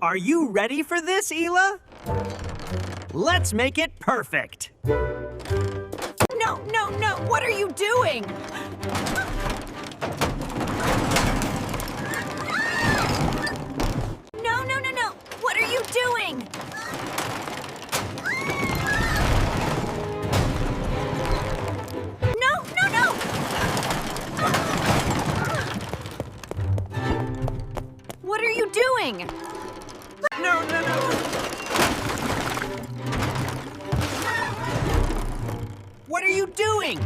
Are you ready for this, Hila? Let's make it perfect. No, no, no! What are you doing? No, no, no, no! What are you doing? No, no, no! What are you doing? No, no, no. What are you doing?